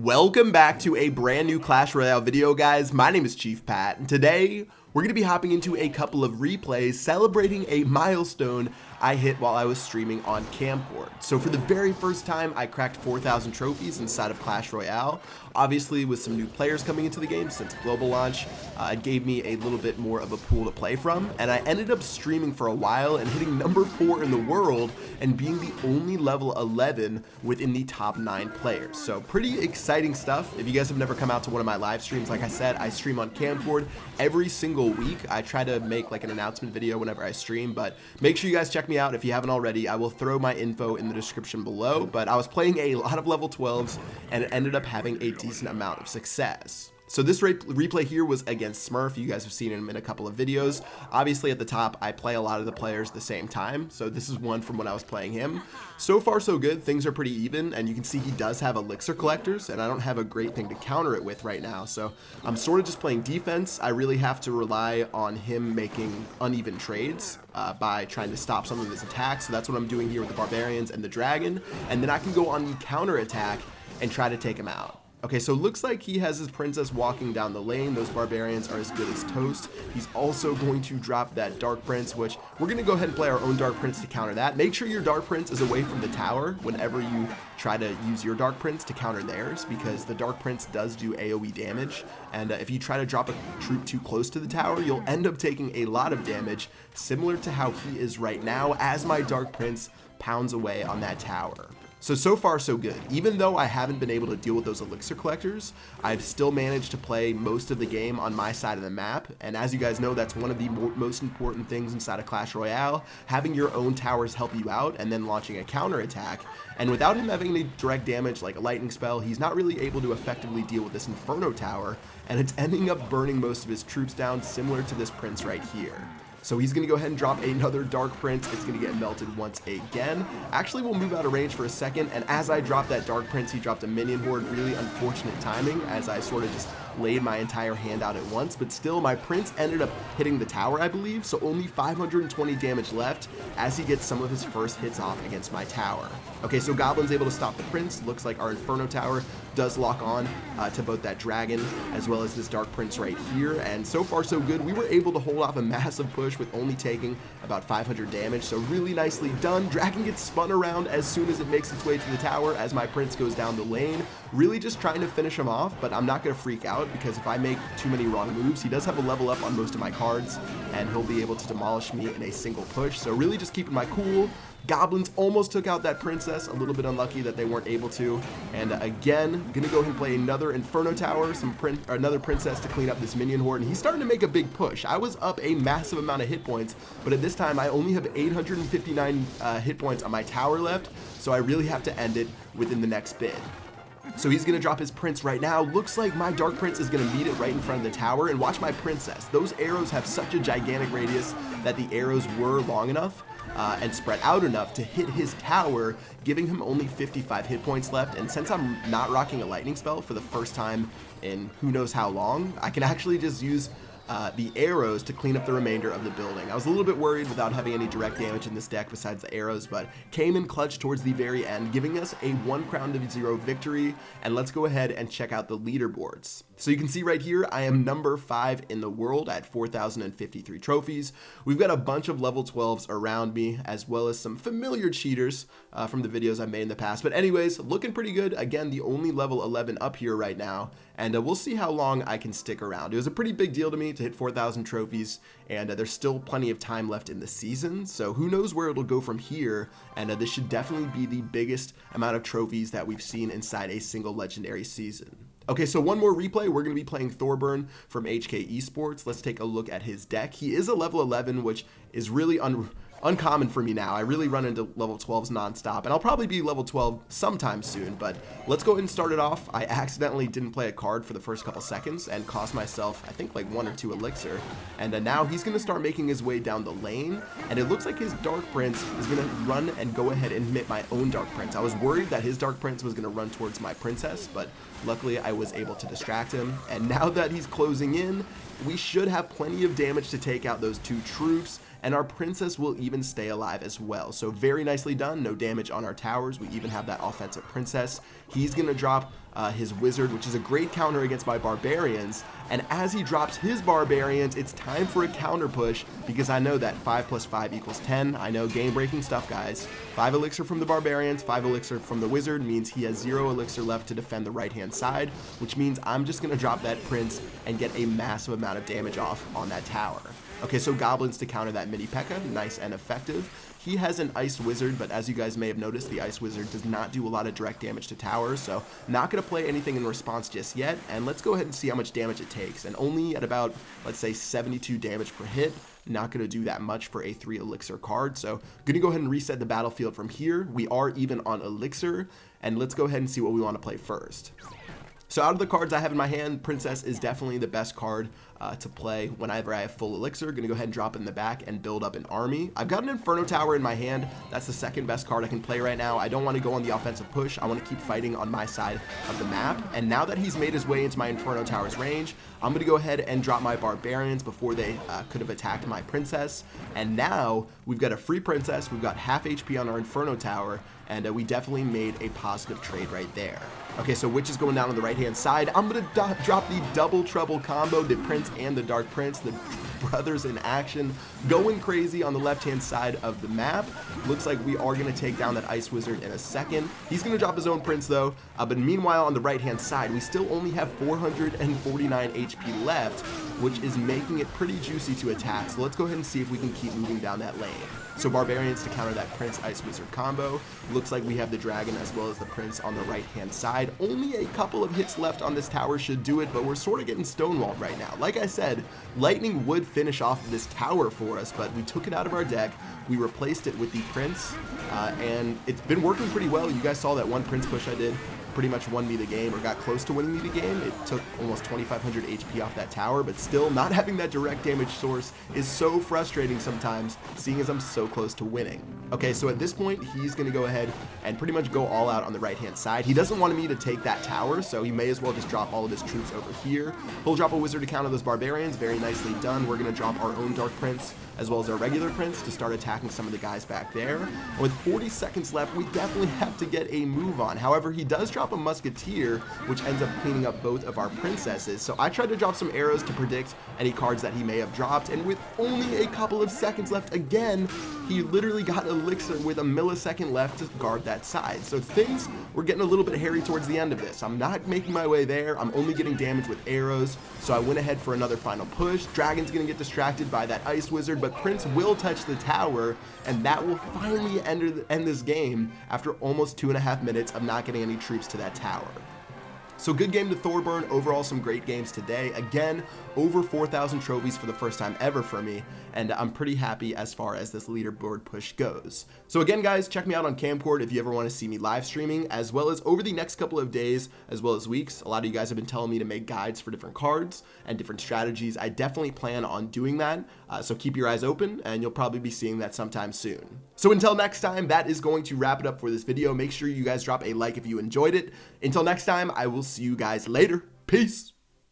Welcome back to a brand new Clash Royale video, guys. My name is Chief Pat, and today we're going to be hopping into a couple of replays celebrating a milestone I hit while I was streaming on Camcord. So for the very first time, I cracked 4,000 trophies inside of Clash Royale. Obviously, with some new players coming into the game since global launch, it gave me a little bit more of a pool to play from, and I ended up streaming for a while and hitting number 4 in the world and being the only level 11 within the top 9 players. So pretty exciting stuff. If you guys have never come out to one of my live streams, like I said, I stream on Camcord every single week. I try to make like an announcement video whenever I stream, but make sure you guys check me out if you haven't already. I will throw my info in the description below, but I was playing a lot of level 12s and it ended up having a decent amount of success. So this replay here was against Smurf. You guys have seen him in a couple of videos. Obviously at the top, I play a lot of the players at the same time. So this is one from when I was playing him. So far so good. Things are pretty even, and you can see he does have elixir collectors, and I don't have a great thing to counter it with right now. So I'm sort of just playing defense. I really have to rely on him making uneven trades by trying to stop some of his attacks. So that's what I'm doing here with the barbarians and the dragon. And then I can go on the counter attack and try to take him out. Okay, so it looks like he has his princess walking down the lane. Those barbarians are as good as toast. He's also going to drop that dark prince, which we're going to go ahead and play our own dark prince to counter that. Make sure your dark prince is away from the tower whenever you try to use your dark prince to counter theirs, because the dark prince does do AoE damage, and if you try to drop a troop too close to the tower, you'll end up taking a lot of damage, similar to how he is right now as my dark prince pounds away on that tower. So far so good. Even though I haven't been able to deal with those elixir collectors, I've still managed to play most of the game on my side of the map, and as you guys know, that's one of the most important things inside of Clash Royale, having your own towers help you out and then launching a counter attack. And without him having any direct damage like a lightning spell, he's not really able to effectively deal with this Inferno tower, and it's ending up burning most of his troops down, similar to this prince right here. So he's going to go ahead and drop another Dark Prince. It's going to get melted once again. Actually, we'll move out of range for a second, and as I drop that Dark Prince, he dropped a minion horde. Really unfortunate timing, as I sort of just laid my entire hand out at once, but still, my prince ended up hitting the tower, I believe, so only 520 damage left as he gets some of his first hits off against my tower. Okay, so Goblin's able to stop the prince. Looks like our Inferno tower does lock on to both that dragon as well as this Dark Prince right here, and so far so good. We were able to hold off a massive push with only taking about 500 damage, so really nicely done. Dragon gets spun around as soon as it makes its way to the tower as my prince goes down the lane, really just trying to finish him off, but I'm not going to freak out, because if I make too many wrong moves, he does have a level up on most of my cards, and he'll be able to demolish me in a single push. So really just keeping my cool. Goblins almost took out that princess, a little bit unlucky that they weren't able to, and again, gonna go ahead and play another Inferno tower, another princess to clean up this minion horde, and he's starting to make a big push. I was up a massive amount of hit points, but at this time I only have 859 hit points on my tower left, so I really have to end it within the next bid. So he's going to drop his prince right now. Looks like my dark prince is going to meet it right in front of the tower, and watch my princess. Those arrows have such a gigantic radius that the arrows were long enough and spread out enough to hit his tower, giving him only 55 hit points left. And since I'm not rocking a lightning spell for the first time in who knows how long, I can actually just use the arrows to clean up the remainder of the building. I was a little bit worried without having any direct damage in this deck besides the arrows, but came in clutch towards the very end, giving us a 1 crown to 0 victory. And let's go ahead and check out the leaderboards. So you can see right here, I am number 5 in the world at 4,053 trophies. We've got a bunch of level 12s around me, as well as some familiar cheaters from the videos I've made in the past. But anyways, looking pretty good. Again, the only level 11 up here right now, and we'll see how long I can stick around. It was a pretty big deal to me to hit 4,000 trophies, and there's still plenty of time left in the season, so who knows where it'll go from here, and this should definitely be the biggest amount of trophies that we've seen inside a single legendary season. Okay, so one more replay. We're going to be playing Thorburn from HK Esports. Let's take a look at his deck. He is a level 11, which is really uncommon for me now. I really run into level 12s nonstop, and I'll probably be level 12 sometime soon, but let's go ahead and start it off. I accidentally didn't play a card for the first couple seconds and cost myself, I think, like 1 or 2 elixir, and now he's going to start making his way down the lane, and it looks like his Dark Prince is going to run and go ahead and hit my own Dark Prince. I was worried that his Dark Prince was going to run towards my princess, but luckily I was able to distract him, and now that he's closing in, we should have plenty of damage to take out those 2 troops, and our princess will even stay alive as well. So very nicely done, no damage on our towers. We even have that offensive princess. He's gonna drop his wizard, which is a great counter against my barbarians, and as he drops his barbarians, it's time for a counter push, because I know that 5 plus 5 equals 10. I know game breaking stuff, guys. 5 elixir from the barbarians, 5 elixir from the wizard means he has 0 elixir left to defend the right hand side, which means I'm just gonna drop that prince and get a massive amount of damage off on that tower. Okay, so goblins to counter that mini P.E.K.K.A, nice and effective. He has an ice wizard, but as you guys may have noticed, the ice wizard does not do a lot of direct damage to towers, so not going to play anything in response just yet. And let's go ahead and see how much damage it takes. And only at about, let's say, 72 damage per hit. Not going to do that much for a 3 elixir card, so going to go ahead and reset the battlefield from here. We are even on elixir, and let's go ahead and see what we want to play first. So out of the cards I have in my hand, Princess is definitely the best card to play whenever I have full elixir. Gonna go ahead and drop it in the back and build up an army. I've got an Inferno Tower in my hand. That's the second best card I can play right now. I don't want to go on the offensive push. I want to keep fighting on my side of the map. And now that he's made his way into my Inferno Tower's range, I'm gonna go ahead and drop my barbarians before they could have attacked my princess. And now we've got a free princess. We've got half HP on our Inferno Tower, and we definitely made a positive trade right there. Okay, so Witch is going down on the right-hand side. I'm going to drop the double trouble combo, the Prince and the Dark Prince, the brothers in action, going crazy on the left-hand side of the map. Looks like we are going to take down that Ice Wizard in a second. He's going to drop his own Prince, though, but meanwhile, on the right-hand side, we still only have 449 HP left, which is making it pretty juicy to attack. So let's go ahead and see if we can keep moving down that lane. So Barbarians to counter that Prince Ice Wizard combo. Looks like we have the Dragon as well as the Prince on the right-hand side. Only a couple of hits left on this tower should do it, but we're sort of getting stonewalled right now. Like I said, Lightning would finish off this tower for us, but we took it out of our deck. We replaced it with the Prince, and it's been working pretty well. You guys saw that one Prince push I did. Pretty much won me the game, or got close to winning me the game. It took almost 2,500 HP off that tower, but still not having that direct damage source is so frustrating sometimes, seeing as I'm so close to winning. Okay, so at this point, he's going to go ahead and pretty much go all out on the right-hand side. He doesn't want me to take that tower, so he may as well just drop all of his troops over here. He'll drop a wizard to counter those barbarians. Very nicely done. We're going to drop our own Dark Prince as well as our regular Prince to start attacking some of the guys back there. And with 40 seconds left, we definitely have to get a move on. However, he does drop a Musketeer, which ends up cleaning up both of our princesses. So I tried to drop some arrows to predict any cards that he may have dropped, and with only a couple of seconds left again, he literally got elixir with a millisecond left to guard that side. So things were getting a little bit hairy towards the end of this. I'm not making my way there. I'm only getting damage with arrows, so I went ahead for another final push. Dragon's gonna get distracted by that Ice Wizard, but Prince will touch the tower, and that will finally end this game after almost 2.5 minutes of not getting any troops to that tower. So good game to Thorburn. Overall, some great games today. Again, over 4,000 trophies for the first time ever for me, and I'm pretty happy as far as this leaderboard push goes. So again, guys, check me out on Camcord if you ever want to see me live streaming, as well as over the next couple of days, as well as weeks. A lot of you guys have been telling me to make guides for different cards and different strategies. I definitely plan on doing that, so keep your eyes open, and you'll probably be seeing that sometime soon. So until next time, that is going to wrap it up for this video. Make sure you guys drop a like if you enjoyed it. Until next time, I will see you guys later. Peace.